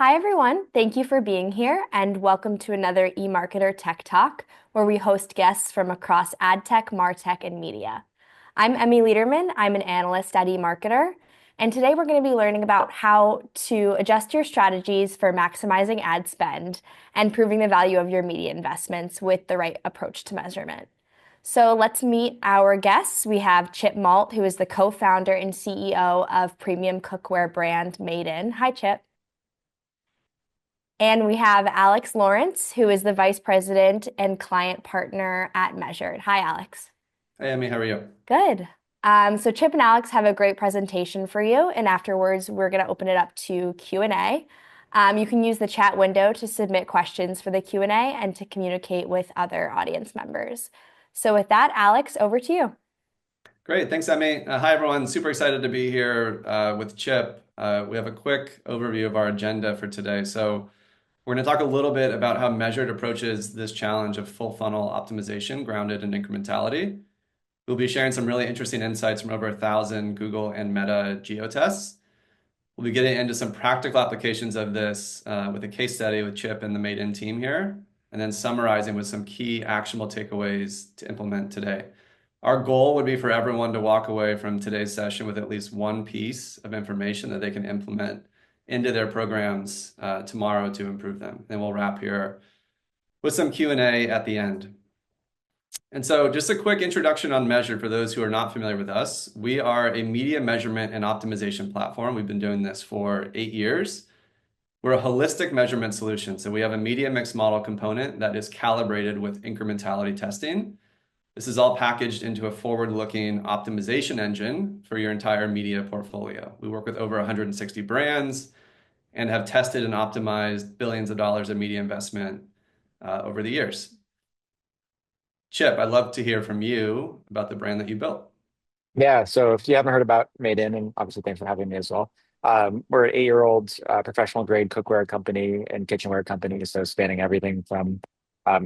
Hi, everyone. Thank you for being here, and welcome to another eMarketer Tech Talk, where we host guests from across ad tech, martech, and media. I'm Emmy Lederman. I'm an analyst at eMarketer, and today we're going to be learning about how to adjust your strategies for maximizing ad spend and proving the value of your media investments with the right approach to measurement. So let's meet our guests. We have Chip Malt, who is the co-founder and CEO of premium cookware brand Made In. Hi, Chip. And we have Alex Lawrence, who is the Vice President and Client Partner at Measured. Hi, Alex. Hey, Emmy, how are you? Good. So Chip and Alex have a great presentation for you, and afterwards we're going to open it up to Q&A. You can use the chat window to submit questions for the Q&A and to communicate with other audience members. So with that, Alex, over to you. Great, thanks, Emmy. Hi, everyone. Super excited to be here with Chip. We have a quick overview of our agenda for today. So we're going to talk a little bit about how Measured approaches this challenge of full funnel optimization grounded in incrementality. We'll be sharing some really interesting insights from over 1,000 Google and Meta geo tests. We'll be getting into some practical applications of this with a case study with Chip and the Made In team here, and then summarizing with some key actionable takeaways to implement today. Our goal would be for everyone to walk away from today's session with at least one piece of information that they can implement into their programs tomorrow to improve them. And we'll wrap here with some Q&A at the end. And so just a quick introduction on Measured for those who are not familiar with us. We are a media measurement and optimization platform. We've been doing this for 8 years. We're a holistic measurement solution. So we have a media mix model component that is calibrated with incrementality testing. This is all packaged into a forward-looking optimization engine for your entire media portfolio. We work with over 160 brands and have tested and optimized billions of dollars of media investment over the years. Chip, I'd love to hear from you about the brand that you built. Yeah, so if you haven't heard about Made In, and obviously thanks for having me as well. We're an 8-year-old professional grade cookware company and kitchenware company, so spanning everything from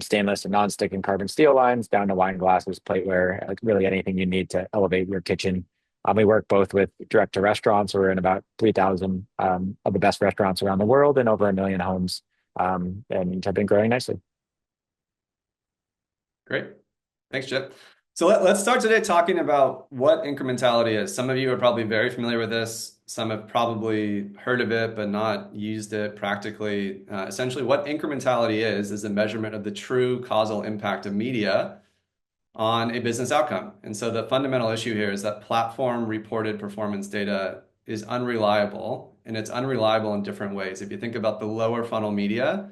stainless and non-stick and carbon steel lines down to wine glasses, plateware, like really anything you need to elevate your kitchen. We work both with direct to restaurants. We're in about 3,000 of the best restaurants around the world and over 1 million homes, and have been growing nicely. Great. Thanks, Chip. So let's start today talking about what incrementality is. Some of you are probably very familiar with this. Some have probably heard of it, but not used it practically. Essentially, what incrementality is a measurement of the true causal impact of media on a business outcome. And so the fundamental issue here is that platform reported performance data is unreliable, and it's unreliable in different ways. If you think about the lower funnel media,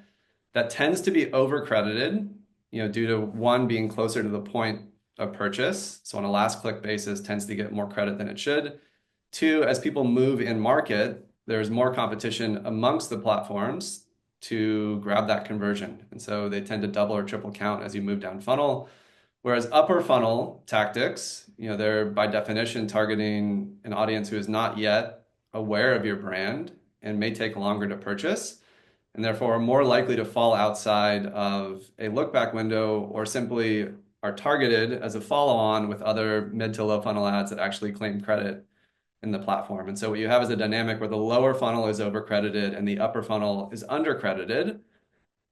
that tends to be overcredited, due to one being closer to the point of purchase. So on a last click basis, tends to get more credit than it should. Two, as people move in market, there's more competition amongst the platforms to grab that conversion. And so they tend to double or triple count as you move down funnel. Whereas upper funnel tactics, they're by definition targeting an audience who is not yet aware of your brand and may take longer to purchase, and therefore are more likely to fall outside of a look back window or simply are targeted as a follow-on with other mid to low funnel ads that actually claim credit in the platform. And so what you have is a dynamic where the lower funnel is overcredited and the upper funnel is undercredited.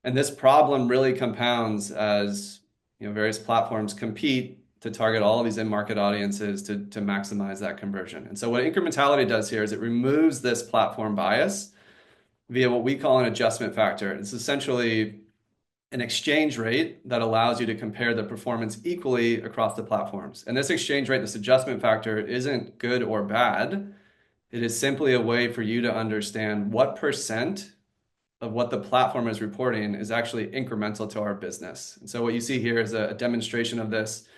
And this problem really compounds as various platforms compete to target all of these in-market audiences to maximize that conversion. And so what incrementality does here is it removes this platform bias via what we call an adjustment factor. It's essentially an exchange rate that allows you to compare the performance equally across the platforms. And this exchange rate, this adjustment factor, isn't good or bad. It is simply a way for you to understand what percent of what the platform is reporting is actually incremental to our business. And so what you see here is a demonstration of this.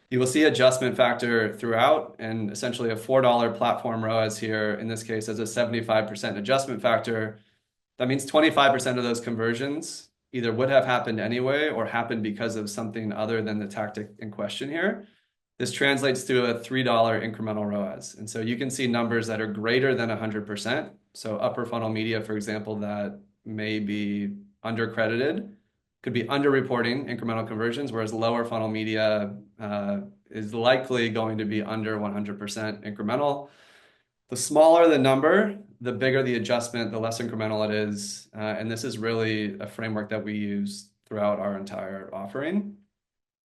You will see adjustment factor throughout, and essentially a $4 platform ROAS here, in this case, as a 75% adjustment factor. That means 25% of those conversions either would have happened anyway or happened because of something other than the tactic in question here. This translates to a $3 incremental ROAS. And so you can see numbers that are greater than 100%. So upper funnel media, for example, that may be undercredited, could be underreporting incremental conversions, whereas lower funnel media is likely going to be under 100% incremental. The smaller the number, the bigger the adjustment, the less incremental it is. And this is really a framework that we use throughout our entire offering.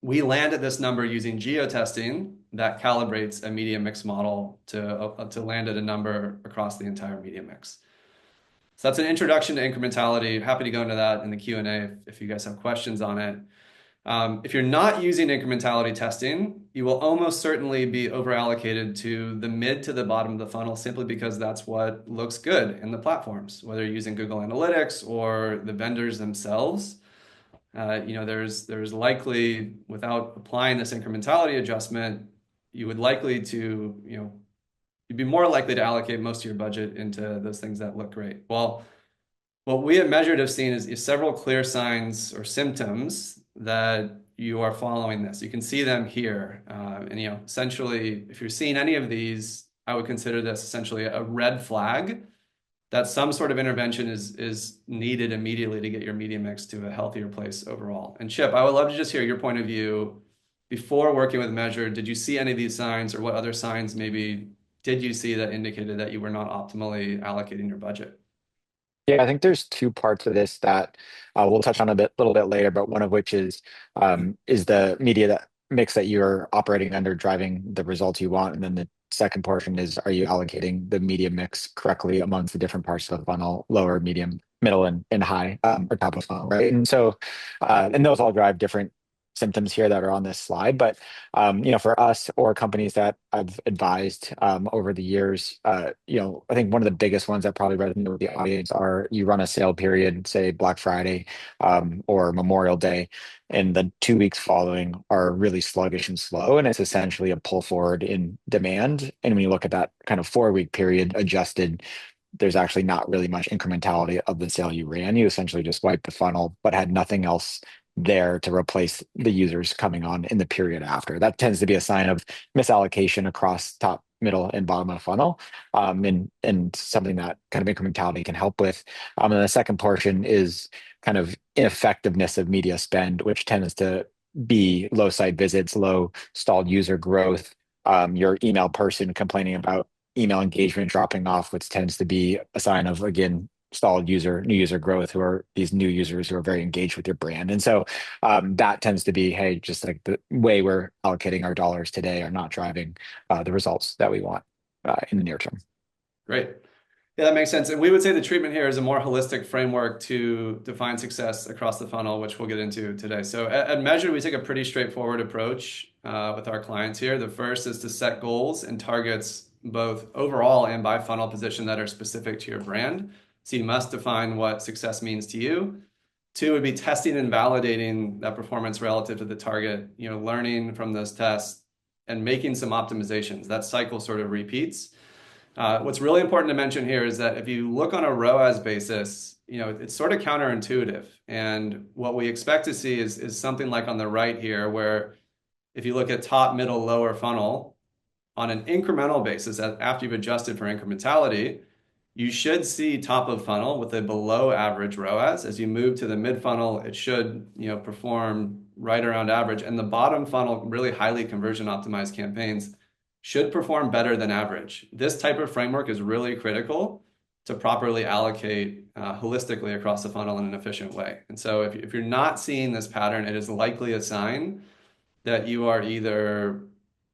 We land at this number using geo-testing that calibrates a media mix model to land at a number across the entire media mix. So that's an introduction to incrementality. Happy to go into that in the Q&A if you guys have questions on it. If you're not using incrementality testing, you will almost certainly be overallocated to the mid to the bottom of the funnel simply because that's what looks good in the platforms, whether you're using Google Analytics or the vendors themselves. There's likely, without applying this incrementality adjustment, you'd be more likely to allocate most of your budget into those things that look great. Well, what we at Measured have seen is several clear signs or symptoms that you are following this. You can see them here. Essentially, if you're seeing any of these, I would consider this essentially a red flag that some sort of intervention is needed immediately to get your media mix to a healthier place overall. And Chip, I would love to just hear your point of view. Before working with Measured, did you see any of these signs, or what other signs maybe did you see that indicated that you were not optimally allocating your budget? Yeah, I think there's two parts of this that we'll touch on little bit later, but one of which is the media mix that you're operating under driving the results you want, and then the second portion is, are you allocating the media mix correctly amongst the different parts of the funnel, lower, medium, middle, and high, or top of funnel, right? And so, and those all drive different symptoms here that are on this slide. But for us or companies that I've advised over the years, I think one of the biggest ones that probably resonate with the audience are, you run a sale period, say Black Friday or Memorial Day, and the 2 weeks following are really sluggish and slow, and it's essentially a pull forward in demand. And when you look at that kind of 4 week period adjusted, there's actually not really much incrementality of the sale you ran. You essentially just wiped the funnel, but had nothing else there to replace the users coming on in the period after. That tends to be a sign of misallocation across top, middle, and bottom of the funnel, and something that kind of incrementality can help with. And the second portion is kind of ineffectiveness of media spend, which tends to be low site visits, low stalled user growth, your email person complaining about email engagement dropping off, which tends to be a sign of, again, stalled new user growth, who are these new users who are very engaged with your brand. And so that tends to be, hey, just like the way we're allocating our dollars today are not driving the results that we want in the near term. Great. Yeah, that makes sense. And we would say the treatment here is a more holistic framework to define success across the funnel, which we'll get into today. So at Measured, we take a pretty straightforward approach with our clients here. The first is to set goals and targets, both overall and by funnel position, that are specific to your brand. So you must define what success means to you. Two would be testing and validating that performance relative to the target, learning from those tests and making some optimizations. That cycle sort of repeats. What's really important to mention here is that if you look on a ROAS basis, it's sort of counterintuitive. And what we expect to see is something like on the right here, where if you look at top, middle, lower funnel, on an incremental basis, after you've adjusted for incrementality, you should see top of funnel with a below average ROAS. As you move to the mid funnel, it should perform right around average. And the bottom funnel, really highly conversion optimized campaigns, should perform better than average. This type of framework is really critical to properly allocate holistically across the funnel in an efficient way. And so if you're not seeing this pattern, it is likely a sign that you are either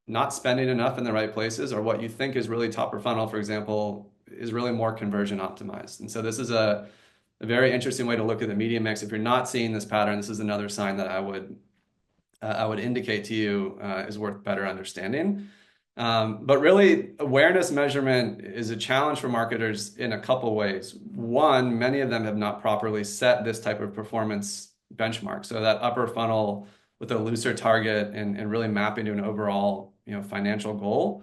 not spending enough in the right places, or what you think is really top of funnel, for example, is really more conversion optimized. And so this is a very interesting way to look at the media mix. If you're not seeing this pattern, this is another sign that I would indicate to you is worth better understanding. But really, awareness measurement is a challenge for marketers in a couple ways. One, many of them have not properly set this type of performance benchmark. So that upper funnel with a looser target and really mapping to an overall financial goal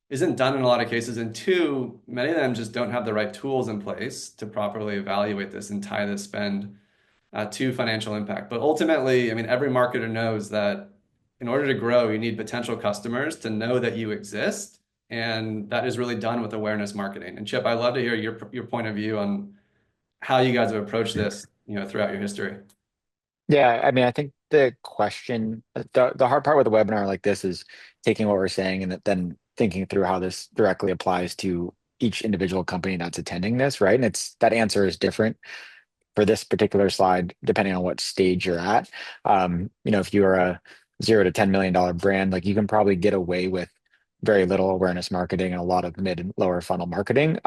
isn't done in a lot of cases. And two, many of them just don't have the right tools in place to properly evaluate this and tie this spend to financial impact. But ultimately, every marketer knows that in order to grow, you need potential customers to know that you exist. And that is really done with awareness marketing. And Chip, I'd love to hear your point of view on how you guys have approached this, throughout your history. Yeah, I think the hard part with a webinar like this is taking what we're saying and then thinking through how this directly applies to each individual company that's attending this, right? And it's that answer is different for this particular slide, depending on what stage you're at. If you are a $0 to $10 million brand, like you can probably get away with very little awareness marketing and a lot of mid and lower funnel marketing.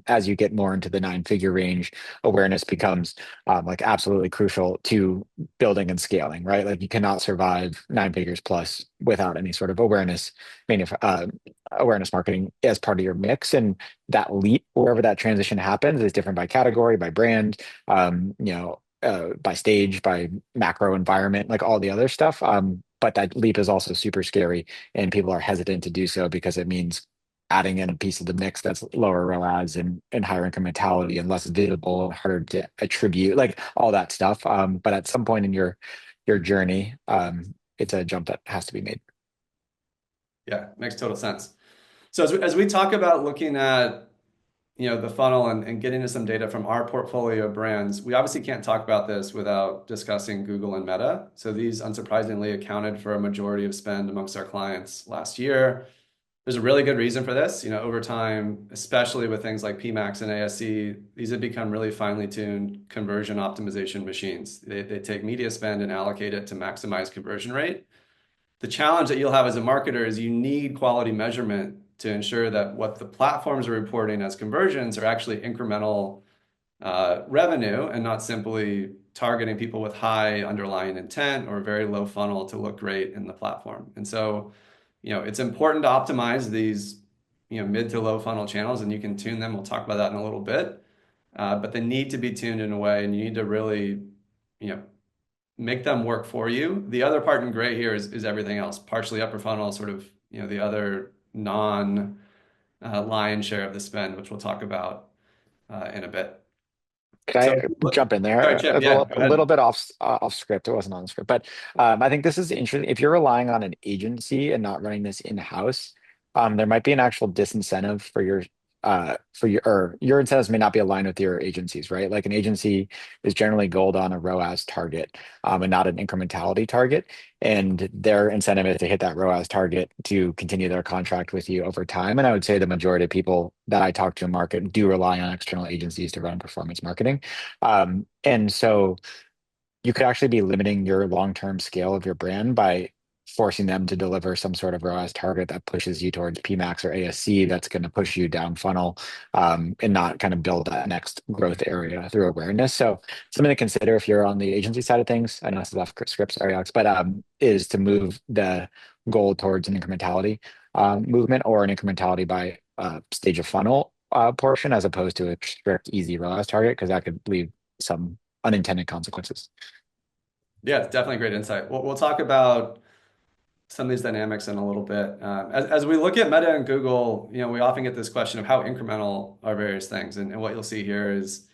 As you get more into the 9-figure range, awareness becomes like absolutely crucial to building and scaling, right? Like you cannot survive 9 figures plus without any sort of awareness marketing as part of your mix. And that leap, wherever that transition happens, is different by category, by brand, by stage, by macro environment, like all the other stuff. But that leap is also super scary, and people are hesitant to do so because it means adding in a piece of the mix that's lower ROAS and higher incrementality and less visible, harder to attribute, like all that stuff. But at some point in your journey, it's a jump that has to be made. Yeah, makes total sense. So as we talk about looking at the funnel and getting to some data from our portfolio of brands, we obviously can't talk about this without discussing Google and Meta. So these unsurprisingly accounted for a majority of spend amongst our clients last year. There's a really good reason for this. Over time, especially with things like PMAX and ASC, these have become really finely tuned conversion optimization machines. They take media spend and allocate it to maximize conversion rate. The challenge that you'll have as a marketer is you need quality measurement to ensure that what the platforms are reporting as conversions are actually incremental revenue and not simply targeting people with high underlying intent or very low funnel to look great in the platform. And so, it's important to optimize these, mid to low funnel channels, and you can tune them. We'll talk about that in a little bit. But they need to be tuned in a way, and you need to really, make them work for you. The other part in gray here is everything else, partially upper funnel, sort of, the other non lion share of the spend, which we'll talk about in a bit. Can So, I jump in sorry, there Chip. a Yeah, little, go a little ahead. bit off script? It wasn't on the script, but I think this is interesting. If you're relying on an agency and not running this in-house, there might be an actual disincentive for your or your incentives may not be aligned with your agencies, right? Like an agency is generally gold on a ROAS target, and not an incrementality target. And their incentive is to hit that ROAS target to continue their contract with you over time. And I would say the majority of people that I talk to in market do rely on external agencies to run performance marketing. And so you could actually be limiting your long-term scale of your brand by forcing them to deliver some sort of ROAS target that pushes you towards PMAX or ASC that's going to push you down funnel, and not kind of build that next growth area through awareness. So something to consider if you're on the agency side of things, I know this is off script, sorry, Alex, but is to move the goal towards an incrementality movement or an incrementality by stage of funnel portion as opposed to a strict easy ROAS target, because that could leave some unintended consequences. Yeah, it's definitely great insight. We'll talk about some of these dynamics in a little bit. As we look at Meta and Google, we often get this question of how incremental are various things. And what you'll see here is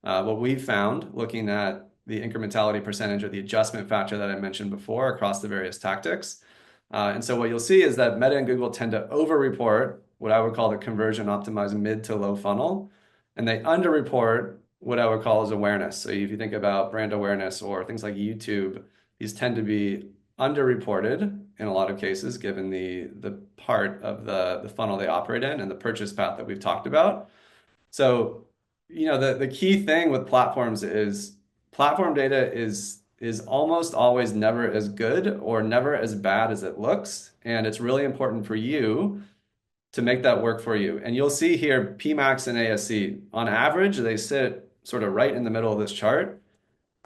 what we found looking at the incrementality percentage or the adjustment factor that I mentioned before across the various tactics. And so what you'll see is that Meta and Google tend to over-report what I would call the conversion optimized mid to low funnel, and they under-report what I would call as awareness. So if you think about brand awareness or things like YouTube, these tend to be underreported in a lot of cases, given the part of the funnel they operate in and the purchase path that we've talked about. So, the key thing with platforms is platform data is almost always never as good or never as bad as it looks. And it's really important for you to make that work for you. And you'll see here PMAX and ASC, on average, they sit sort of right in the middle of this chart.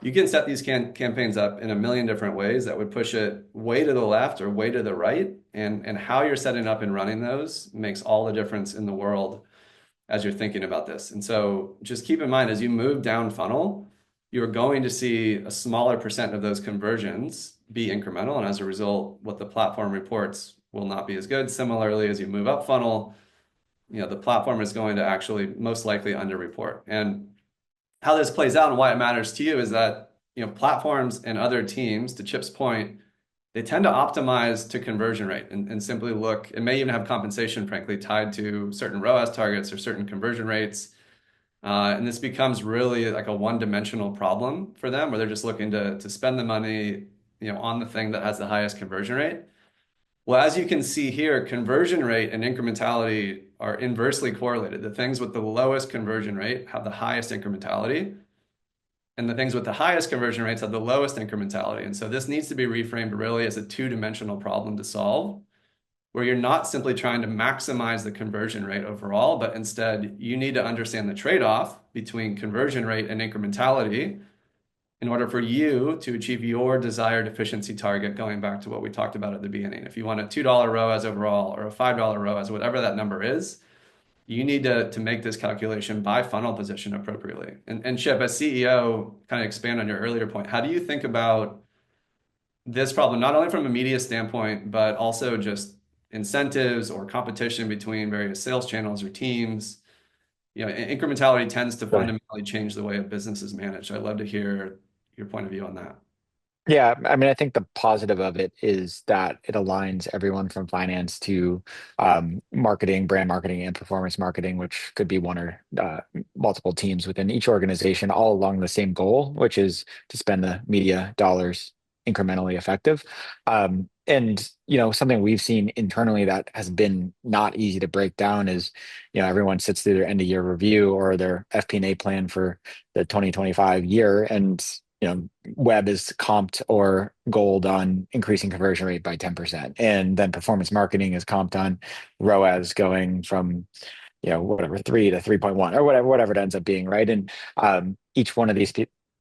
You can set these campaigns up in a million different ways that would push it way to the left or way to the right. And how you're setting up and running those makes all the difference in the world as you're thinking about this. And so just keep in mind, as you move down funnel, you're going to see a smaller percent of those conversions be incremental. And as a result, what the platform reports will not be as good. Similarly, as you move up funnel, the platform is going to actually most likely underreport. And how this plays out and why it matters to you is that, platforms and other teams, to Chip's point, they tend to optimize to conversion rate and simply look, it may even have compensation, frankly, tied to certain ROAS targets or certain conversion rates. And this becomes really like a one-dimensional problem for them, where they're just looking to spend the money, on the thing that has the highest conversion rate. Well, as you can see here, conversion rate and incrementality are inversely correlated. The things with the lowest conversion rate have the highest incrementality, and the things with the highest conversion rates have the lowest incrementality. And so this needs to be reframed really as a two-dimensional problem to solve, where you're not simply trying to maximize the conversion rate overall, but instead you need to understand the trade-off between conversion rate and incrementality in order for you to achieve your desired efficiency target, going back to what we talked about at the beginning. If you want a $2 ROAS overall or a $5 ROAS, whatever that number is, you need to make this calculation by funnel position appropriately. And Chip, as CEO, kind of expand on your earlier point, how do you think about this problem, not only from a media standpoint, but also just incentives or competition between various sales channels or teams? Incrementality tends to Right. fundamentally change the way a business is managed. So I'd love to hear your point of view on that. Yeah, I mean, I think the positive of it is that it aligns everyone from finance to marketing, brand marketing, and performance marketing, which could be one or multiple teams within each organization, all along the same goal, which is to spend the media dollars incrementally effective. And something we've seen internally that has been not easy to break down is, everyone sits through their end of year review or their FP&A plan for the 2025 year, and web is comped or gold on increasing conversion rate by 10%. And then performance marketing is comped on ROAS going from, whatever, 3 to 3.1 or whatever it ends up being, right? And each one of these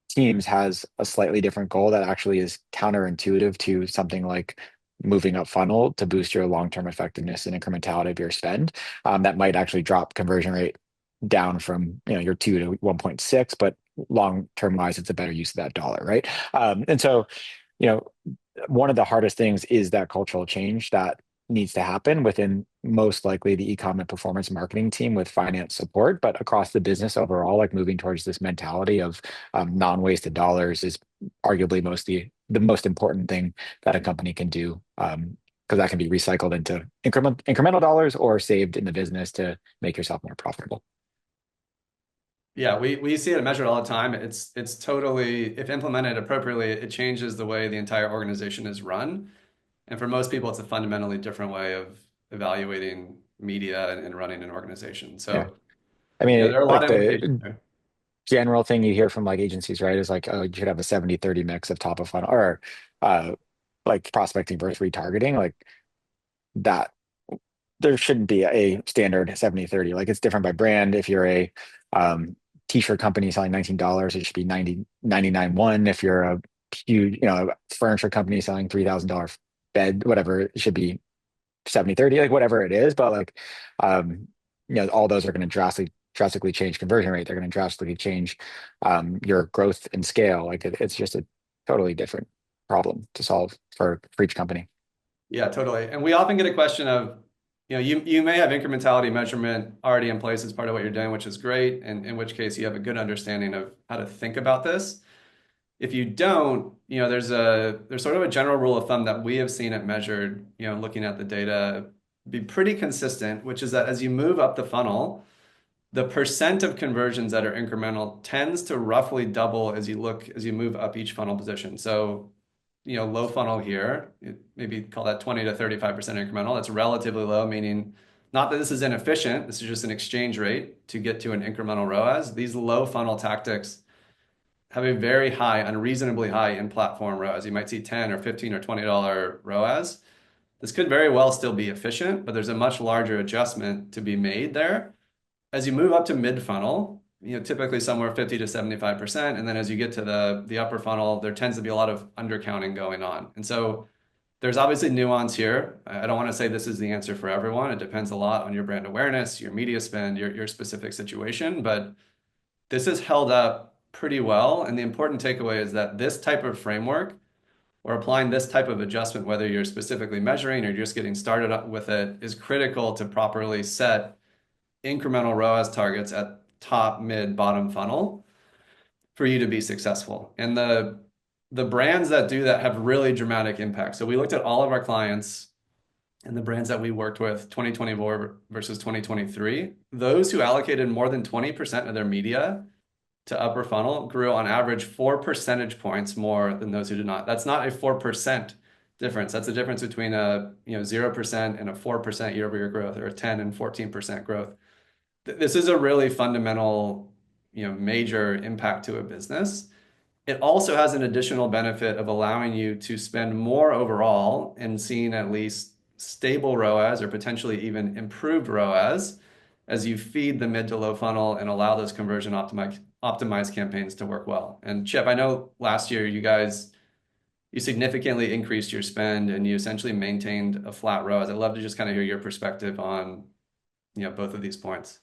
teams has a slightly different goal that actually is counterintuitive to something like moving up funnel to boost your long-term effectiveness and incrementality of your spend. That might actually drop conversion rate down from your 2 to 1.6, but long term wise, it's a better use of that dollar, right? And so, you know, one of the hardest things is that cultural change that needs to happen within most likely the e-com and performance marketing team with finance support, but across the business overall, like moving towards this mentality of non-wasted dollars is arguably the most important thing that a company can do. Because that can be recycled into incremental dollars or saved in the business to make yourself more profitable. Yeah, we see it measured all the time. It's totally, if implemented appropriately, it changes the way the entire organization is run. And for most people, it's a fundamentally different way of evaluating media and running an organization. Yeah. So, I mean, there are a lot like of implications the there. general thing you hear from like agencies, right, is like, oh, you should have a 70-30 mix of top of funnel or uh like prospecting versus retargeting. Like that there shouldn't be a standard 70-30. Like it's different by brand. If you're a t-shirt company selling $19, it should be 99.1. If you're a huge, furniture company selling $3,000 bed, whatever, it should be 70-30, like whatever it is. But like all those are going to drastically change conversion rate. They're going to drastically change your growth and scale. Like it's just a totally different problem to solve for each company. Yeah, totally. And we often get a question of, you may have incrementality measurement already in place as part of what you're doing, which is great, and in which case you have a good understanding of how to think about this. If you don't, there's sort of a general rule of thumb that we have seen it measured, looking at the data, be pretty consistent, which is that as you move up the funnel, the percent of conversions that are incremental tends to roughly double as you move up each funnel position. So, low funnel here, maybe call that 20 to 35% incremental. That's relatively low, meaning not that this is inefficient. This is just an exchange rate to get to an incremental ROAS. These low funnel tactics have a very high, unreasonably high in-platform ROAS. You might see 10 or 15 or $20 ROAS. This could very well still be efficient, but there's a much larger adjustment to be made there. As you move up to mid-funnel, typically somewhere 50 to 75%. And then as you get to the upper funnel, there tends to be a lot of undercounting going on. And so there's obviously nuance here. I don't want to say this is the answer for everyone. It depends a lot on your brand awareness, your media spend, your specific situation, but this is held up pretty well. And the important takeaway is that this type of framework or applying this type of adjustment, whether you're specifically measuring or just getting started up with it, is critical to properly set incremental ROAS targets at top, mid, bottom funnel for you to be successful. And the brands that do that have really dramatic impact. So we looked at all of our clients and the brands that we worked with 2024 versus 2023. Those who allocated more than 20% of their media to upper funnel grew on average 4 percentage points more than those who did not. That's not a 4% difference. That's the difference between a 0% and a 4% year-over-year growth, or a 10 and 14% growth. This is a really fundamental, major impact to a business. It also has an additional benefit of allowing you to spend more overall and seeing at least stable ROAS or potentially even improved ROAS as you feed the mid to low funnel and allow those conversion optimized campaigns to work well. And Chip, I know last year you significantly increased your spend and you essentially maintained a flat ROAS. I'd love to just kind of hear your perspective on, both of these points.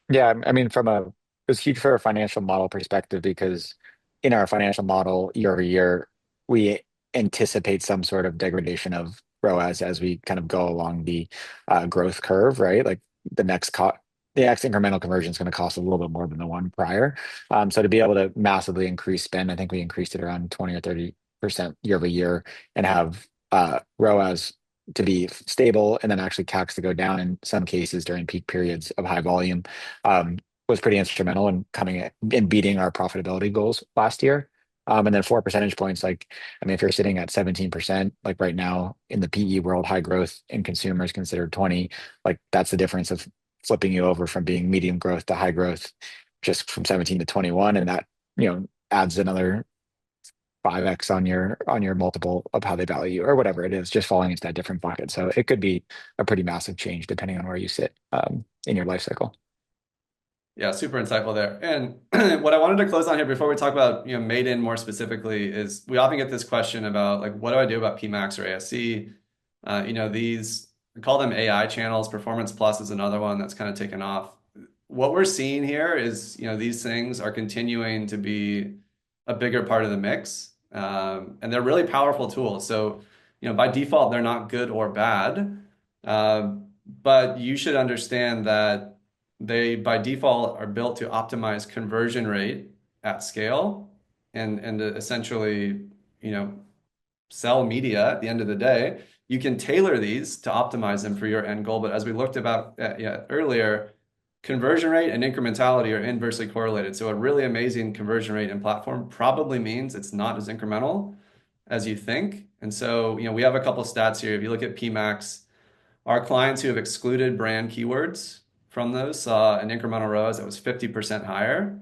Yeah, I mean, it was huge for a financial model perspective because in our financial model, year over year, we anticipate some sort of degradation of ROAS as we kind of go along the growth curve, right? Like the next co the next incremental conversion is going to cost a little bit more than the one prior. So to be able to massively increase spend, I think we increased it around 20 or 30% year over year and have ROAS to be stable and then actually CACs to go down in some cases during peak periods of high volume was pretty instrumental in beating our profitability goals last year. And then 4 percentage points, like, I mean, if you're sitting at 17%, like right now in the PE world, high growth in consumers considered 20, like that's the difference of flipping you over from being medium growth to high growth, just from 17 to 21. And that, adds another 5x on your multiple of how they value you or whatever it is, just falling into that different bucket. So it could be a pretty massive change depending on where you sit in your life cycle. Yeah, super insightful there. And what I wanted to close on here before we talk about, Made In more specifically is we often get this question about like, what do I do about PMAX or ASC? These, we call them AI channels. Performance Plus is another one that's kind of taken off. What we're seeing here is, these things are continuing to be a bigger part of the mix. And they're really powerful tools. So, by default, they're not good or bad. But you should understand that they, by default, are built to optimize conversion rate at scale and to essentially, sell media at the end of the day. You can tailor these to optimize them for your end goal. But as we looked about earlier, conversion rate and incrementality are inversely correlated. So a really amazing conversion rate and platform probably means it's not as incremental as you think. And so, we have a couple stats here. If you look at PMAX, our clients who have excluded brand keywords from those saw an incremental ROAS that was 50% higher.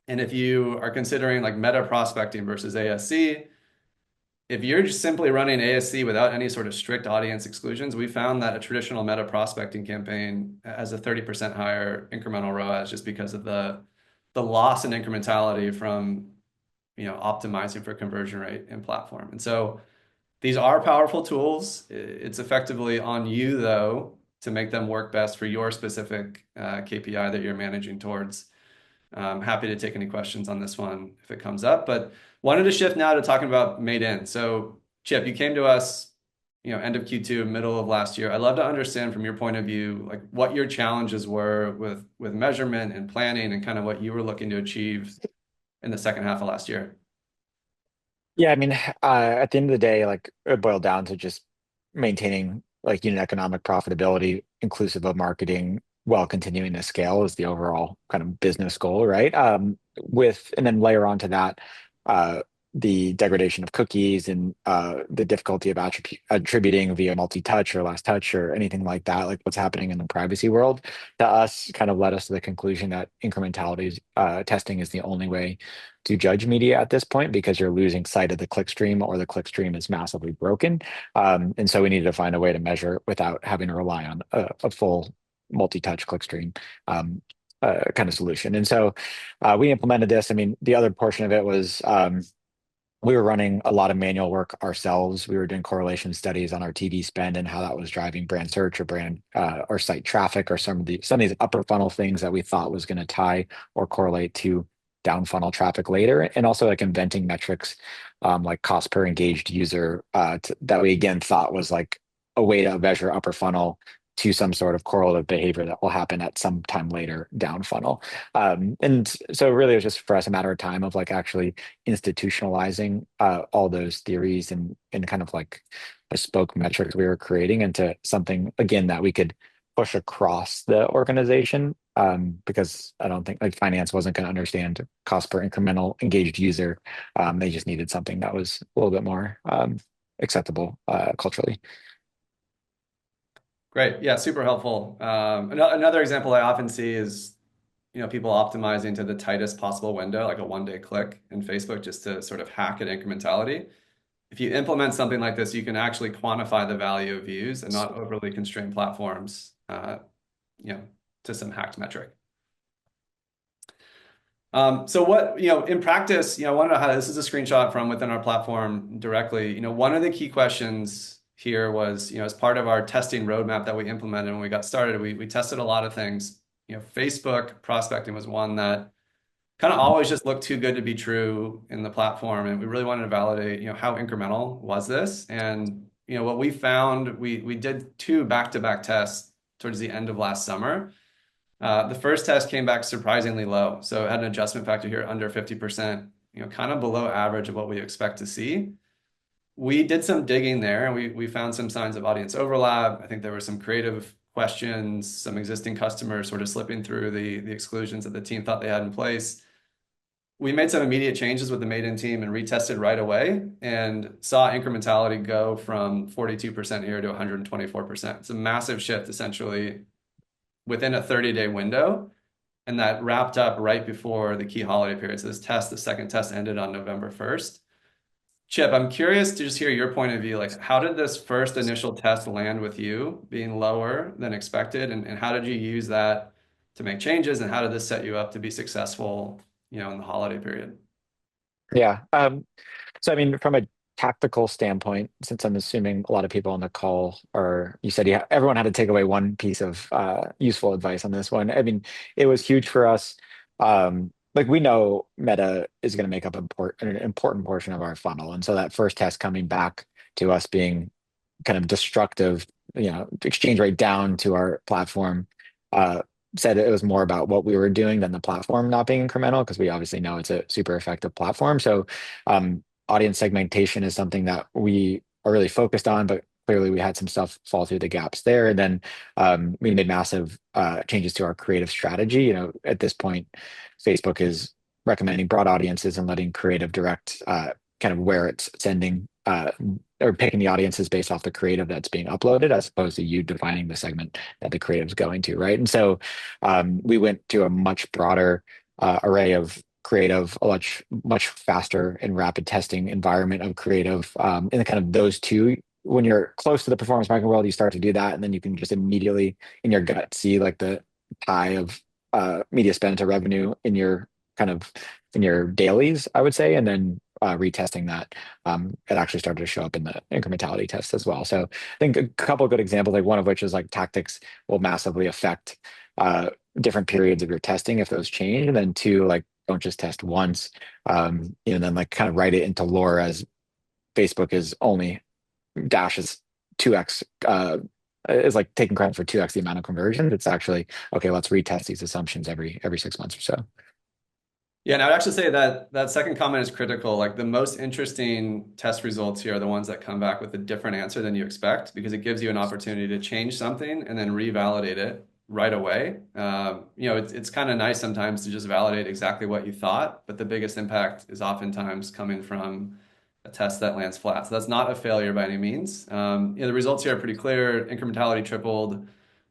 And if you are considering like meta prospecting versus ASC, if you're just simply running ASC without any sort of strict audience exclusions, we found that a traditional meta prospecting campaign has a 30% higher incremental ROAS just because of the loss in incrementality from optimizing for conversion rate and platform. And so these are powerful tools. It's effectively on you though to make them work best for your specific KPI that you're managing towards. I'm happy to take any questions on this one if it comes up, but wanted to shift now to talking about Made In. So Chip, you came to us, end of Q2, middle of last year. I'd love to understand from your point of view, like what your challenges were with measurement and planning and kind of what you were looking to achieve in the second half of last year. Yeah, I mean, at the end of the day, like it boiled down to just maintaining like unit economic profitability, inclusive of marketing, while continuing to scale is the overall kind of business goal, right? And then layer onto that the degradation of cookies and the difficulty of attributing via multi-touch or last touch or anything like that, like what's happening in the privacy world, to us kind of led us to the conclusion that incrementality testing is the only way to judge media at this point because you're losing sight of the clickstream or the clickstream is massively broken. And so we needed to find a way to measure without having to rely on a full multi-touch clickstream kind of solution. And so we implemented this. I mean, the other portion of it was we were running a lot of manual work ourselves. We were doing correlation studies on our TV spend and how that was driving brand search or brand or site traffic or some of these upper funnel things that we thought was going to tie or correlate to down funnel traffic later, and also like inventing metrics like cost per engaged user that we again thought was like a way to measure upper funnel to some sort of correlative behavior that will happen at some time later down funnel. And so really it was just for us a matter of time of like actually institutionalizing all those theories and kind of like bespoke metrics we were creating into something again that we could push across the organization because I don't think like finance wasn't going to understand cost per incremental engaged user. They just needed something that was a little bit more acceptable culturally. Great. Yeah, super helpful. Another example I often see is, people optimizing to the tightest possible window, like a 1-day click in Facebook, just to sort of hack at incrementality. If you implement something like this, you can actually quantify the value of views and not overly constrain platforms, you know, to some hacked metric. So what, in practice, I want to know how this is a screenshot from within our platform directly. One of the key questions here was, as part of our testing roadmap that we implemented when we got started, we tested a lot of things. Facebook prospecting was one that kind of always just looked too good to be true in the platform. And we really wanted to validate, how incremental was this? And, what we found, we did 2 back-to-back tests towards the end of last summer. The first test came back surprisingly low. So it had an adjustment factor here under 50%, kind of below average of what we expect to see. We did some digging there and we found some signs of audience overlap. I think there were some creative questions, some existing customers sort of slipping through the exclusions that the team thought they had in place. We made some immediate changes with the Made in team and retested right away and saw incrementality go from 42% here to 124%. It's a massive shift essentially within a 30-day window. And that wrapped up right before the key holiday period. So the second test ended on November 1st. Chip, I'm curious to just hear your point of view. Like, how did this first initial test land with you being lower than expected? And how did you use that to make changes? And how did this set you up to be successful, in the holiday period? Yeah. So I mean, from a tactical standpoint, since I'm assuming a lot of people on the call are, you said everyone had to take away one piece of useful advice on this one. I mean, it was huge for us. Like we know Meta is going to make up an important portion of our funnel, and so that first test coming back to us being kind of destructive, exchange rate down to our platform, uh, said it was more about what we were doing than the platform not being incremental, because we obviously know it's a super effective platform. So audience segmentation is something that we are really focused on, but clearly we had some stuff fall through the gaps there. And then we made massive changes to our creative strategy. At this point, Facebook is recommending broad audiences and letting creative direct kind of where it's sending or picking the audiences based off the creative that's being uploaded, as opposed to you defining the segment that the creative is going to, right? And so we went to a much broader array of creative, a much faster and rapid testing environment of creative, and kind of those two. When you're close to the performance marketing world, you start to do that, and then you can just immediately in your gut see like the pie of media spend to revenue in your dailies, I would say, and then retesting that, it actually started to show up in the incrementality test as well. So I think a couple of good examples, like one of which is like tactics will massively affect different periods of your testing if those change, and then two, like don't just test once, and then like kind of write it into lore as Facebook is only dashes 2x. Is like taking credit for 2x the amount of conversions. It's actually okay. Let's retest these assumptions every 6 months or so. Yeah, and I would actually say that that second comment is critical. Like the most interesting test results here are the ones that come back with a different answer than you expect, because it gives you an opportunity to change something and then revalidate it right away. It's kind of nice sometimes to just validate exactly what you thought, but the biggest impact is oftentimes coming from a test that lands flat. So that's not a failure by any means. The results here are pretty clear. Incrementality tripled.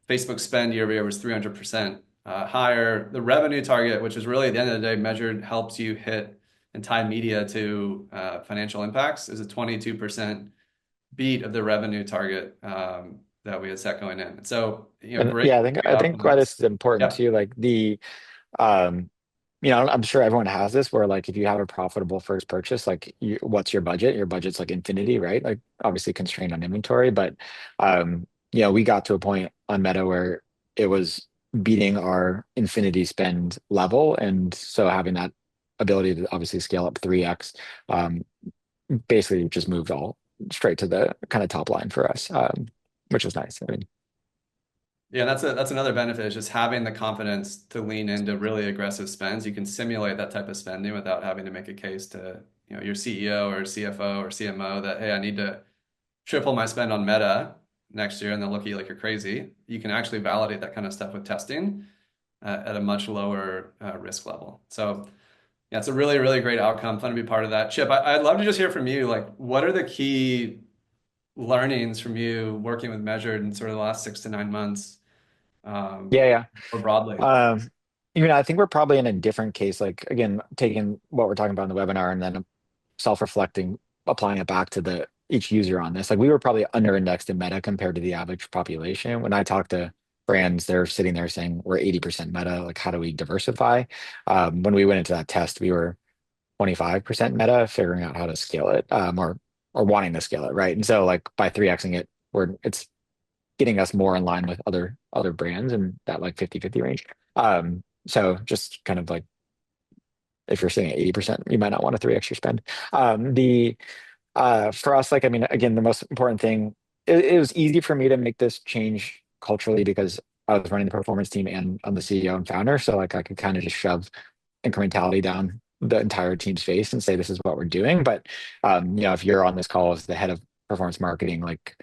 Facebook spend year over year was 300% higher. The revenue target, which is really at the end of the day measured, helps you hit and tie media to financial impacts, is a 22% beat of the revenue target that we had set going in. So, And great, yeah, great I think why this outcomes. is important Yeah. too, like um, I'm sure everyone has this where like if you have a profitable first purchase, like what's your budget? Your budget's like infinity, right? Like obviously constrained on inventory, but we got to a point on Meta where it was beating our infinity spend level, and so having that ability to obviously scale up 3x, um, basically just moved all straight to the kind of top line for us, which was nice. I mean, Yeah, that's another benefit is just having the confidence to lean into really aggressive spends. You can simulate that type of spending without having to make a case to, your CEO or CFO or CMO that, hey, I need to triple my spend on Meta next year, and they'll look at you like you're crazy. You can actually validate that kind of stuff with testing at a much lower risk level. So yeah, it's a really, really great outcome. Fun to be part of that. Chip, I'd love to just hear from you. Like, what are the key learnings from you working with Measured in sort of the last 6 to 9 months, Yeah, yeah. more broadly. Um, I think we're probably in a different case. Like again, taking what we're talking about in the webinar and then self-reflecting, applying it back to the each user on this. Like we were probably under-indexed in meta compared to the average population. When I talk to brands, they're sitting there saying we're 80% meta. Like how do we diversify? When we went into that test, we were 25% meta, figuring out how to scale it, or wanting to scale it, right? And so like by 3xing it, it's getting us more in line with other brands in that like 50-50 range. So just kind of like if you're sitting at 80%, you might not want a 3x your spend. The For us, like I mean, again, the most important thing, it was easy for me to make this change culturally because I was running the performance team and I'm the CEO and founder. So like I could kind of just shove incrementality down the entire team's face and say this is what we're doing. But if you're on this call as the head of performance marketing, like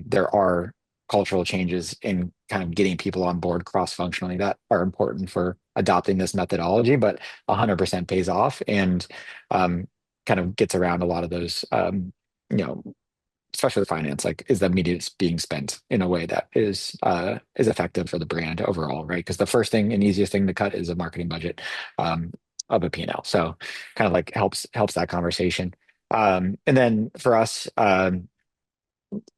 there are cultural changes in kind of getting people on board cross-functionally that are important for adopting this methodology, but 100% pays off and kind of gets around a lot of those you know especially with finance, like is the media being spent in a way that is effective for the brand overall, right? Because the first thing and easiest thing to cut is a marketing budget um, of a P&L. So kind of like helps that conversation. And then for us, I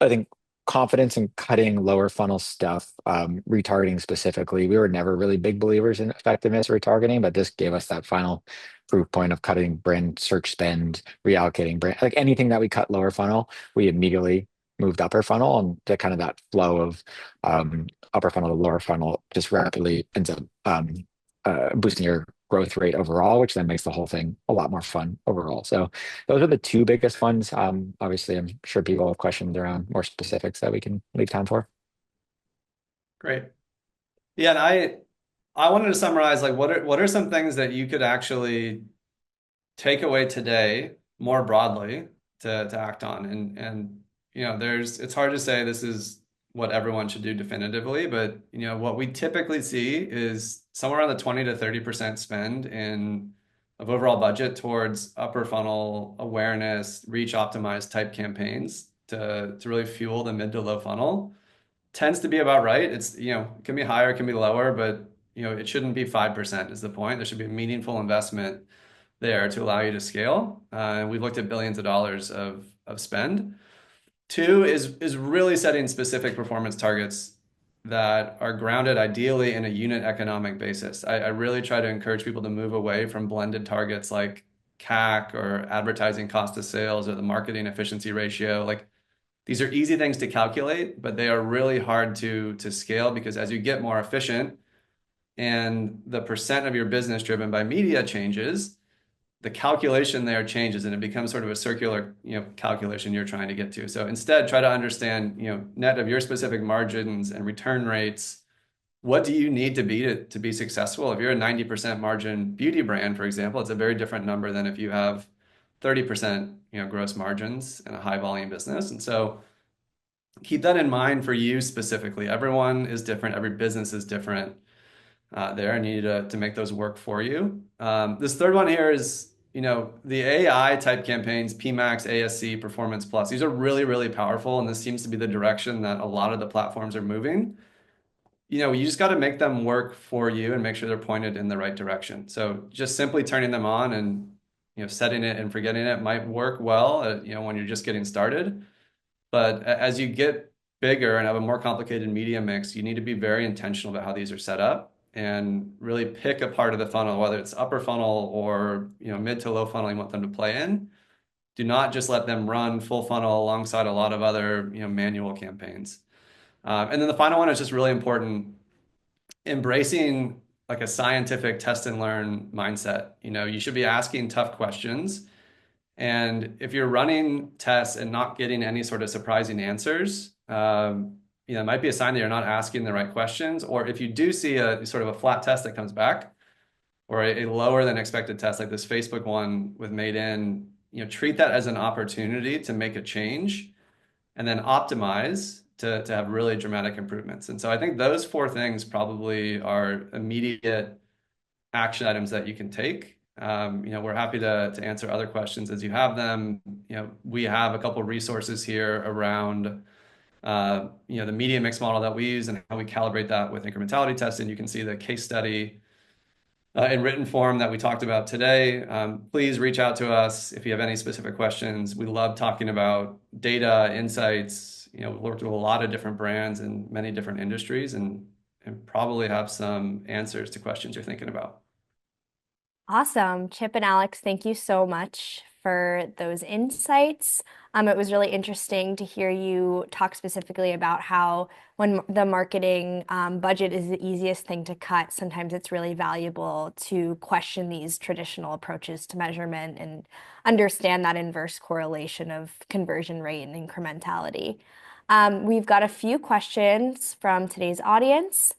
think confidence in cutting lower funnel stuff, retargeting specifically. We were never really big believers in effectiveness retargeting, but this gave us that final proof point of cutting brand search spend, reallocating brand, like anything that we cut lower funnel, we immediately moved upper funnel and to kind of that flow of upper funnel to lower funnel just rapidly ends up boosting your growth rate overall, which then makes the whole thing a lot more fun overall. So those are the two biggest ones. Obviously, I'm sure people have questions around more specifics that we can leave time for. Great. Yeah, and I wanted to summarize like what are some things that you could actually take away today more broadly to act on, and it's hard to say this is what everyone should do definitively, but what we typically see is somewhere around the 20 to 30% spend in of overall budget towards upper funnel awareness, reach optimized type campaigns to really fuel the mid to low funnel tends to be about right. It's, it can be higher, it can be lower, but it shouldn't be 5% is the point. There should be a meaningful investment there to allow you to scale. We've looked at billions of dollars of spend. Two is really setting specific performance targets that are grounded ideally in a unit economic basis. I really try to encourage people to move away from blended targets like CAC or advertising cost of sales or the marketing efficiency ratio. Like these are easy things to calculate, but they are really hard to scale because as you get more efficient and the percent of your business driven by media changes, the calculation there changes and it becomes sort of a circular, calculation you're trying to get to. So instead, try to understand, net of your specific margins and return rates. What do you need to be to be successful? If you're a 90% margin beauty brand, for example, it's a very different number than if you have 30%, gross margins in a high volume business. And so keep that in mind for you specifically. Everyone is different. Every business is different there. I need to make those work for you. This third one here is, the AI type campaigns, PMax, ASC, Performance Plus. These are really, really powerful, and this seems to be the direction that a lot of the platforms are moving. You just got to make them work for you and make sure they're pointed in the right direction. So just simply turning them on and setting it and forgetting it might work well, when you're just getting started. But as you get bigger and have a more complicated media mix, you need to be very intentional about how these are set up and really pick a part of the funnel, whether it's upper funnel or mid to low funnel you want them to play in. Do not just let them run full funnel alongside a lot of other manual campaigns. And then the final one is just really important, embracing like a scientific test and learn mindset. You should be asking tough questions. And if you're running tests and not getting any sort of surprising answers, it might be a sign that you're not asking the right questions. Or if you do see a sort of a flat test that comes back, or a lower than expected test like this Facebook one with Made In, treat that as an opportunity to make a change and then optimize to have really dramatic improvements. And so I think those four things probably are immediate action items that you can take We're happy to answer other questions as you have them. We have a couple resources here around the media mix model that we use and how we calibrate that with incrementality testing. You can see the case study in written form that we talked about today. Please reach out to us if you have any specific questions. We love talking about data, insights. We worked with a lot of different brands in many different industries and probably have some answers to questions you're thinking about. Awesome. Chip and Alex, thank you so much for those insights. It was really interesting to hear you talk specifically about how when the marketing budget is the easiest thing to cut, sometimes it's really valuable to question these traditional approaches to measurement and understand that inverse correlation of conversion rate and incrementality. We've got a few questions from today's audience.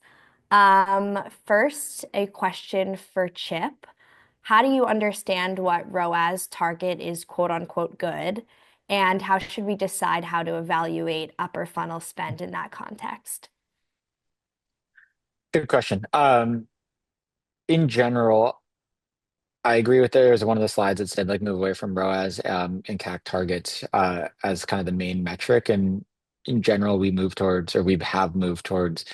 First, a question for Chip. How do you understand what ROAS target is quote unquote good? And how should we decide how to evaluate upper funnel spend in that context? Good question. In general, I agree with there's one of the slides that said like move away from ROAS and CAC targets as kind of the main metric. And in general, we move towards or we have moved towards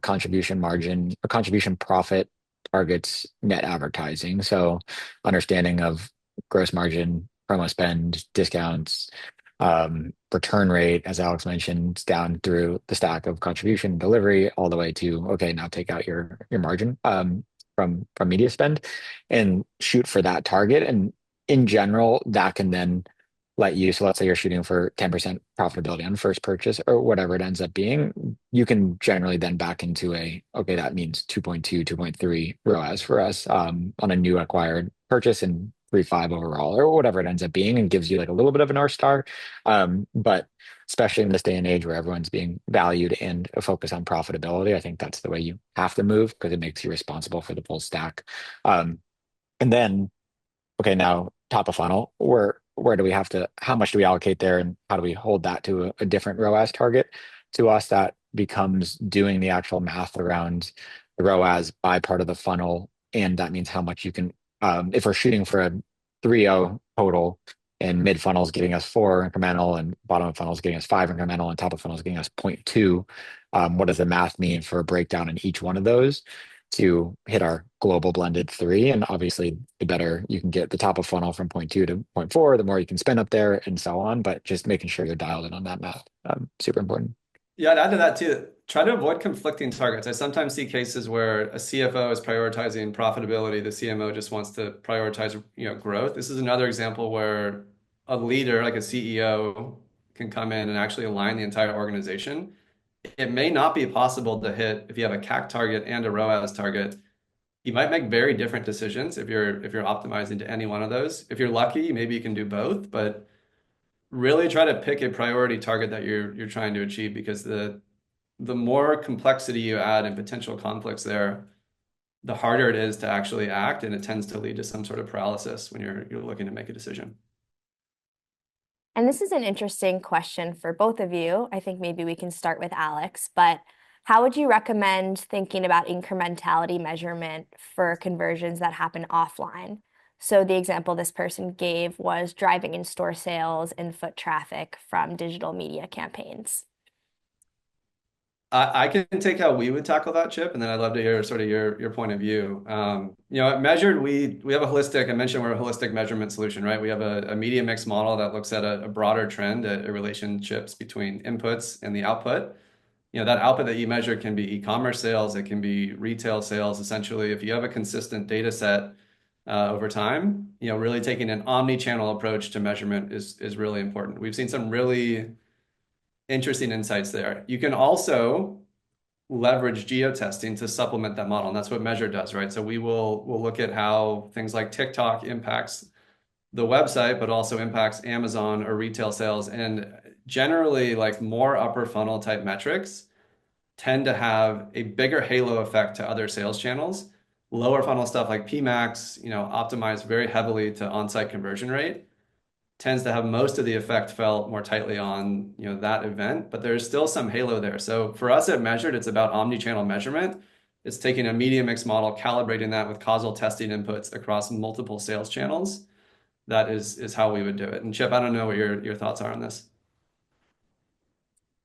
contribution margin or contribution profit targets net advertising. So understanding of gross margin, promo spend, discounts, return rate, as Alex mentioned, down through the stack of contribution delivery all the way to okay, now take out your margin from media spend and shoot for that target. And in general, that can then let you, so let's say you're shooting for 10% profitability on first purchase or whatever it ends up being, you can generally then back into okay, that means 2.2, 2.3 ROAS for us on a new acquired purchase and 3.5 overall or whatever it ends up being and gives you like a little bit of a North Star. But especially in this day and age where everyone's being valued and a focus on profitability, I think that's the way you have to move because it makes you responsible for the full stack. And then, okay, now top of funnel, where do we have to, how much do we allocate there and how do we hold that to a different ROAS target? To us, that becomes doing the actual math around the ROAS by part of the funnel. And that means how much you can, if we're shooting for a 3.0 total and mid funnel is giving us 4 incremental and bottom of funnel is giving us 5 incremental and top of funnel is giving us 0.2, what does the math mean for a breakdown in each one of those to hit our global blended 3? And obviously, the better you can get the top of funnel from 0.2 to 0.4, the more you can spend up there and so on. But just making sure you're dialed in on that math, super important. Yeah, I'd add to that too. Try to avoid conflicting targets. I sometimes see cases where a CFO is prioritizing profitability, the CMO just wants to prioritize, growth. This is another example where a leader, like a CEO, can come in and actually align the entire organization. It may not be possible to hit if you have a CAC target and a ROAS target. You might make very different decisions if you're optimizing to any one of those. If you're lucky, maybe you can do both, but really try to pick a priority target that you're trying to achieve because the more complexity you add and potential conflicts there, the harder it is to actually act, and it tends to lead to some sort of paralysis when you're looking to make a decision. And this is an interesting question for both of you. I think maybe we can start with Alex, but how would you recommend thinking about incrementality measurement for conversions that happen offline? So the example this person gave was driving in-store sales and foot traffic from digital media campaigns. I can take how we would tackle that, Chip, and then I'd love to hear sort of your point of view. At Measured, we have a holistic, I mentioned we're a holistic measurement solution, right? We have a media mix model that looks at a broader trend, at relationships between inputs and the output. That output that you measure can be e-commerce sales, it can be retail sales. Essentially, if you have a consistent data set over time, really taking an omni-channel approach to measurement is really important. We've seen some really interesting insights there. You can also leverage geo-testing to supplement that model, and that's what Measure does, right? So we'll look at how things like TikTok impacts the website, but also impacts Amazon or retail sales. And generally, like more upper funnel type metrics tend to have a bigger halo effect to other sales channels. Lower funnel stuff like PMAX, optimized very heavily to on-site conversion rate, tends to have most of the effect felt more tightly on that event, but there's still some halo there. So for us at Measured, it's about omni-channel measurement It's taking a media mix model, calibrating that with causal testing inputs across multiple sales channels. That is how we would do it. And Chip, I don't know what your thoughts are on this.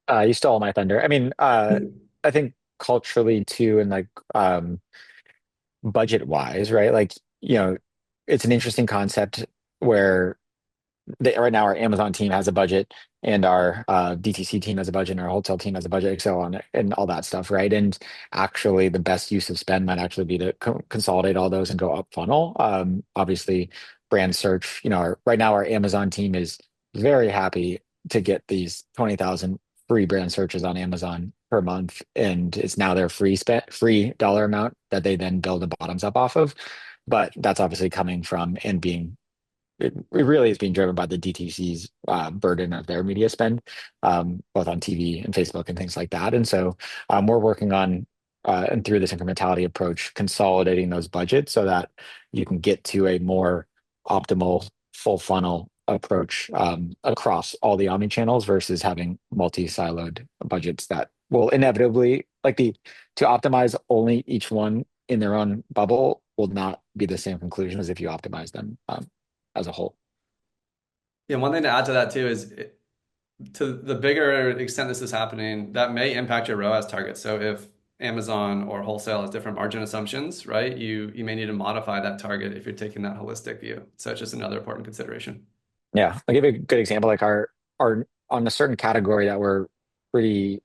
You stole my thunder. I mean, I think culturally too, and like budget wise, right? Like, you know, it's an interesting concept where right now our Amazon team has a budget and our DTC team has a budget and our wholesale team has a budget, Excel on it and all that stuff, right? And actually, the best use of spend might actually be to consolidate all those and go up funnel. Obviously, brand search, right now our Amazon team is very happy to get these 20,000 free brand searches on Amazon per month, and it's now their free dollar amount that they then build the bottoms up off of. But that's obviously coming from and being it really is being driven by the DTC's burden of their media spend, both on TV and Facebook and things like that. And so we're working on, and through this incrementality approach, consolidating those budgets so that you can get to a more optimal full funnel approach across all the omni channels versus having multi-siloed budgets that will inevitably, to optimize only each one in their own bubble will not be the same conclusion as if you optimize them as a whole. Yeah, one thing to add to that too is to the bigger extent this is happening, that may impact your ROAS targets. So if Amazon or wholesale has different margin assumptions, right? You may need to modify that target if you're taking that holistic view. So it's just another important consideration. Yeah, I'll give you a good example. Like our on a certain category that we're pretty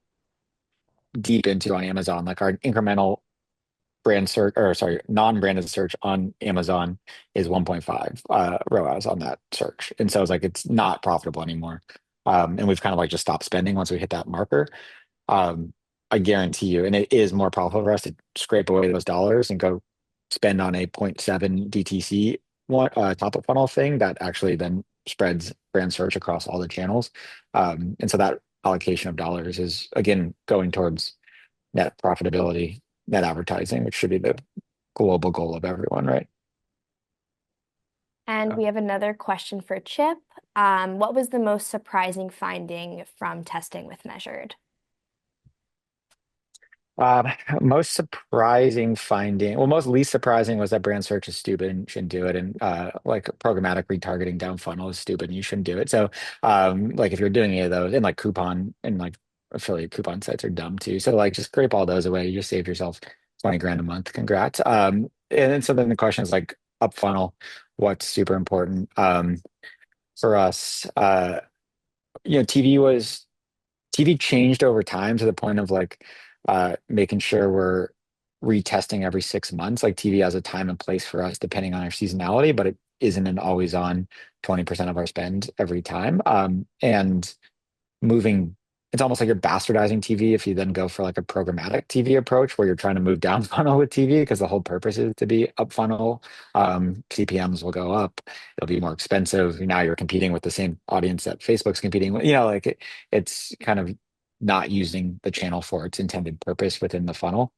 deep into on Amazon, like our incremental brand search, or sorry, non-branded search on Amazon is 1.5 ROAS on that search. And so it's like it's not profitable anymore. And we've kind of like just stopped spending once we hit that marker. Um, I guarantee you, and it is more profitable for us to scrape away those dollars and go spend on a zero point 0.7 DTC one top of funnel thing that actually then spreads brand search across all the channels. And so that allocation of dollars is again going towards net profitability, net advertising, which should be the global goal of everyone, right? And Yeah. we have another question for Chip. What was the most surprising finding from testing with Measured? Um, Most surprising finding, well, most least surprising was that brand search is stupid and you shouldn't do it. And like programmatic retargeting down funnel is stupid and you shouldn't do it. So like if you're doing any of those and like coupon and like affiliate coupon sites are dumb too. So like just scrape all those away. You just save yourself 20 grand a month. Congrats. And then so then the question is like up funnel, what's super important for us? TV changed over time to the point of like making sure we're retesting every 6 months. Like TV has a time and place for us depending on our seasonality, but it isn't an always on 20% of our spend every time. And moving, it's almost like you're bastardizing TV if you then go for like a programmatic TV approach where you're trying to move down funnel with TV because the whole purpose is to be up funnel. CPMs will go up, it'll be more expensive. Now you're competing with the same audience that Facebook's competing with, it's kind of not using the channel for its intended purpose within the funnel.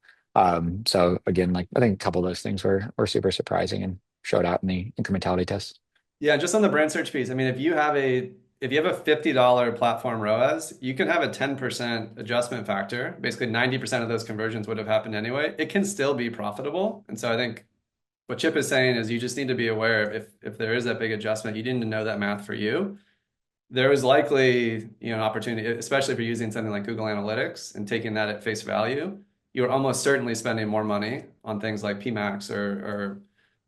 So again, like I think a couple of those things were super surprising and showed out in the incrementality test. Yeah, just on the brand search piece. I mean, if you have a $50 platform ROAS, you can have a 10% adjustment factor. Basically, 90% of those conversions would have happened anyway. It can still be profitable. And so I think what Chip is saying is you just need to be aware if there is that big adjustment, you need to know that math for you. There is likely, an opportunity, especially if you're using something like Google Analytics and taking that at face value, you're almost certainly spending more money on things like PMAX or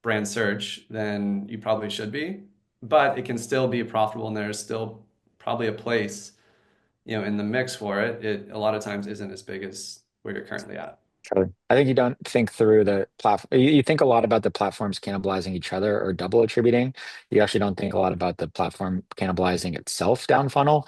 brand search than you probably should be. But it can still be profitable, and there's still probably a place, in the mix for it. It a lot of times isn't as big as where you're currently at. Sure. I think you don't think through the platform. You think a lot about the platforms cannibalizing each other or double attributing. You actually don't think a lot about the platform cannibalizing itself down funnel.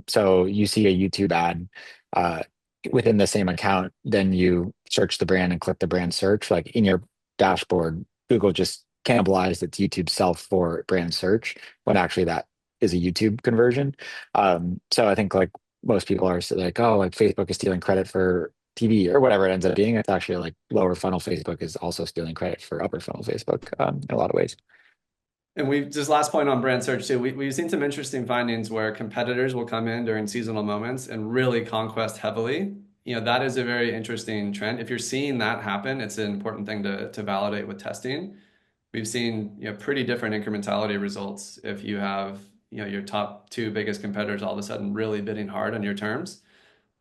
So you see a YouTube ad uh, within the same account, then you search the brand and click the brand search. Like in your dashboard, Google just cannibalized its YouTube self for brand search when actually that is a YouTube conversion. So I think like most people are like, oh, like Facebook is stealing credit for TV or whatever it ends up being. It's actually like lower funnel Facebook is also stealing credit for upper funnel Facebook in a lot of ways. And we just last point on brand search too. We've seen some interesting findings where competitors will come in during seasonal moments and really conquest heavily that is a very interesting trend. If you're seeing that happen, it's an important thing to validate with testing. We've seen, pretty different incrementality results if you have, your top two biggest competitors all of a sudden really bidding hard on your terms.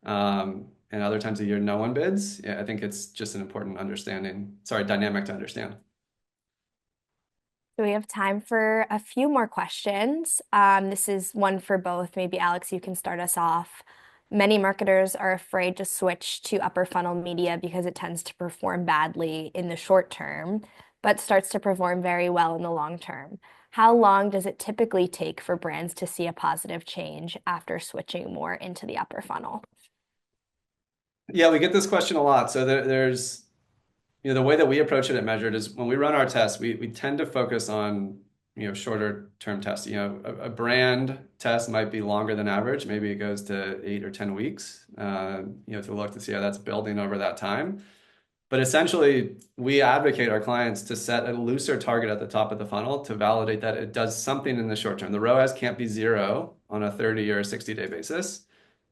And other times of year, no one bids. Yeah, I think it's just an important dynamic to understand. So we have time for a few more questions. This is one for both. Maybe Alex, you can start us off. Many marketers are afraid to switch to upper funnel media because it tends to perform badly in the short term, but starts to perform very well in the long term. How long does it typically take for brands to see a positive change after switching more into the upper funnel? Yeah, we get this question a lot. So there's, the way that we approach it at Measured is when we run our tests, we tend to focus on, shorter term tests. A brand test might be longer than average. Maybe it goes to 8 or 10 weeks, to look to see how that's building over that time. But essentially, we advocate our clients to set a looser target at the top of the funnel to validate that it does something in the short term. The ROAS can't be zero on a 30 or a 60-day basis,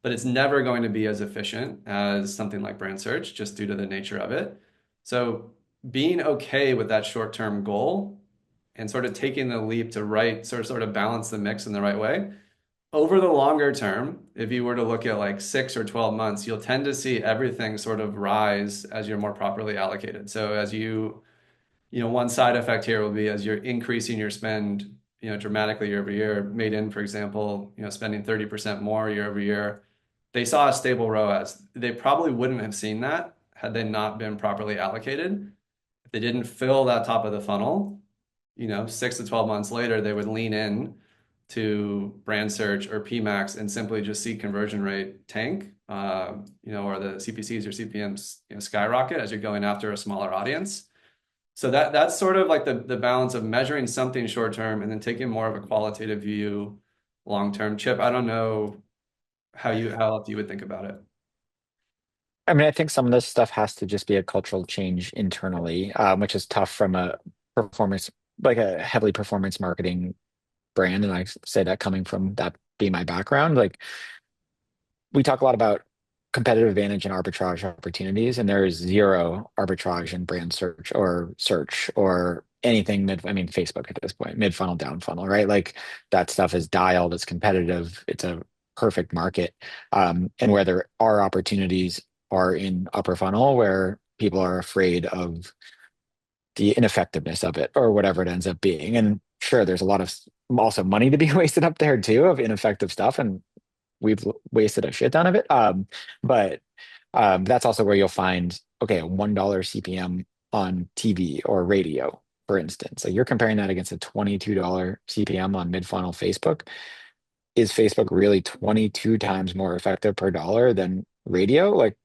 but it's never going to be as efficient as something like brand search just due to the nature of it. So being okay with that short-term goal and sort of taking the leap to sort of balance the mix in the right way. Over the longer term, if you were to look at like 6 or 12 months, you'll tend to see everything sort of rise as you're more properly allocated. So as one side effect here will be as you're increasing your spend, dramatically year over year. Made in, for example, spending 30% more year over year. They saw a stable ROAS. They probably wouldn't have seen that had they not been properly allocated. If they didn't fill that top of the funnel, 6 to 12 months later, they would lean in to brand search or PMAX and simply just see conversion rate tank, or the CPCs or CPMs, skyrocket as you're going after a smaller audience. So that's sort of like the balance of measuring something short term and then taking more of a qualitative view long term. Chip, I don't know how else you would think about it. I mean, I think some of this stuff has to just be a cultural change internally, which is tough from a performance, like a heavily performance marketing brand. And I say that coming from that being my background, like we talk a lot about competitive advantage and arbitrage opportunities, and there is zero arbitrage in brand search or anything I mean, Facebook at this point, mid funnel, down funnel, right? Like that stuff is dialed, it's competitive, it's a perfect market. And where there are opportunities are in upper funnel where people are afraid of the ineffectiveness of it or whatever it ends up being. And sure, there's a lot of also money to be wasted up there too of ineffective stuff. And we've wasted a shit ton of it. But that's also where you'll find, okay, a $1 CPM on TV or radio, for instance. So you're comparing that against a $22 CPM on mid-funnel Facebook. Is Facebook really 22 times more effective per dollar than radio? Like,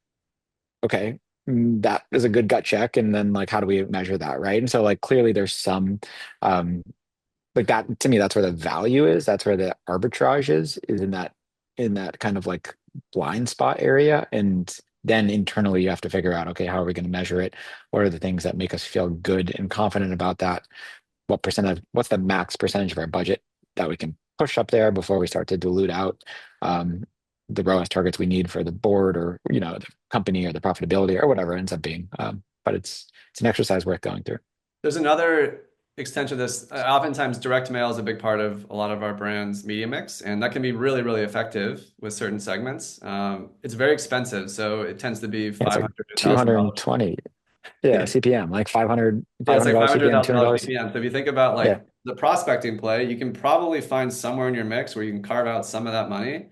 okay, that is a good gut check. And then like, how do we measure that, right? And so like clearly there's some like that to me, that's where the value is. That's where the arbitrage is in that kind of like blind spot area. And then internally you have to figure out, okay, how are we going to measure it? What are the things that make us feel good and confident about that? What's the max percentage of our budget that we can push up there before we start to dilute out the ROAS targets we need for the board or the company or the profitability or whatever it ends up being. But it's an exercise worth going through. There's another extension of this. Oftentimes, direct mail is a big part of a lot of our brands' media mix, and that can be really, really effective with certain segments. It's very expensive, so it tends to be It's like 500 to $1,000. 220, yeah, CPM, like 500 Yeah, it's like CPM, $500,000 $200. CPM. So if you think about Yeah. like the prospecting play, you can probably find somewhere in your mix where you can carve out some of that money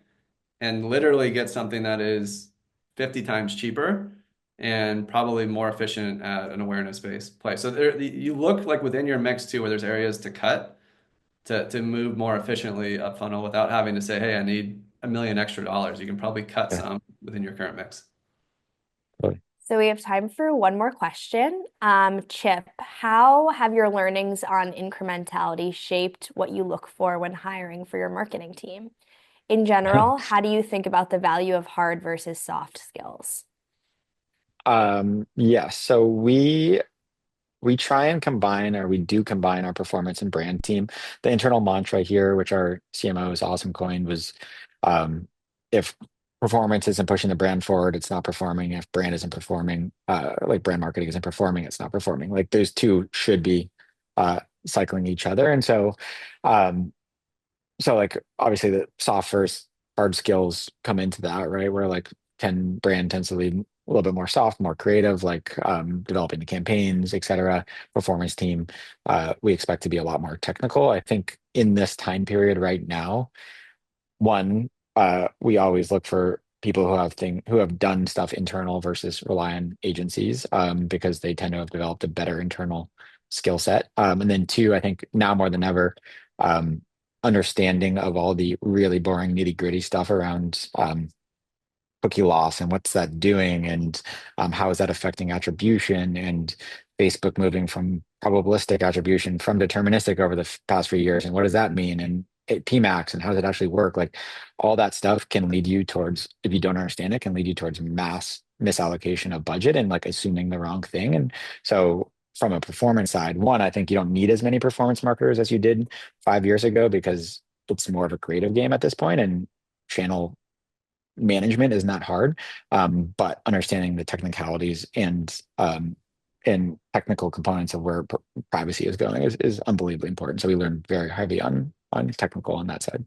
and literally get something that is 50 times cheaper and probably more efficient at an awareness-based play. So you look like within your mix too, where there's areas to cut to move more efficiently up funnel without having to say, hey, I need $1 million extra dollars. You can probably cut Yeah. some within your current mix. Totally. So we have time for one more question. Chip, how have your learnings on incrementality shaped what you look for when hiring for your marketing team? In general, how do you think about the value of hard versus soft skills? Yeah, so we try and combine, or we do combine our performance and brand team. The internal mantra here, which our CMO is awesome coined, was if performance isn't pushing the brand forward, it's not performing. If brand isn't performing, like brand marketing isn't performing, it's not performing. Like those two should be cycling each other. And um, so like obviously the soft versus hard skills come into that, right? Where like brand tends to lead a little bit more soft, more creative, like developing the campaigns, et cetera. Performance team, we expect to be a lot more technical. I think in this time period right now, one, we always look for people who have done stuff internal versus rely on agencies, because they tend to have developed a better internal skill set. And then two, I think now more than ever, um, understanding of all the really boring nitty gritty stuff around cookie loss and what's that doing, and how is that affecting attribution, and Facebook moving from probabilistic attribution from deterministic over the past few years, and what does that mean, and PMAX, and how does it actually work? Like all that stuff can lead you towards, if you don't understand it, can lead you towards mass misallocation of budget and like assuming the wrong thing. And so from a performance side, one, I think you don't need as many performance marketers as you did 5 years ago, because it's more of a creative game at this point, and channel management is not hard, but understanding the technicalities and technical components of where privacy is going is unbelievably important. So we learn very heavy on technical on that side.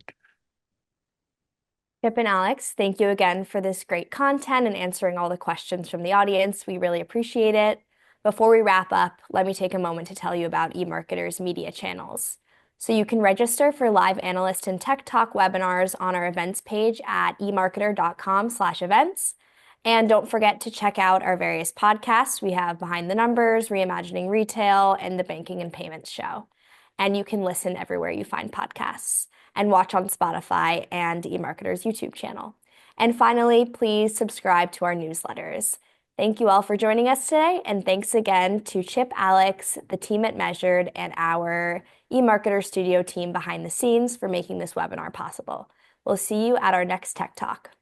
Chip and Alex, thank you again for this great content and answering all the questions from the audience. We really appreciate it. Before we wrap up, let me take a moment to tell you about eMarketer's media channels. So you can register for live analyst and tech talk webinars on our events page at emarketer.com/events. And don't forget to check out our various podcasts. We have Behind the Numbers, Reimagining Retail, and the Banking and Payments Show. And you can listen everywhere you find podcasts and watch on Spotify and eMarketer's YouTube channel. And finally, please subscribe to our newsletters. Thank you all for joining us today, and thanks again to Chip, Alex, the team at Measured, and our eMarketer Studio team behind the scenes for making this webinar possible. We'll see you at our next Tech Talk.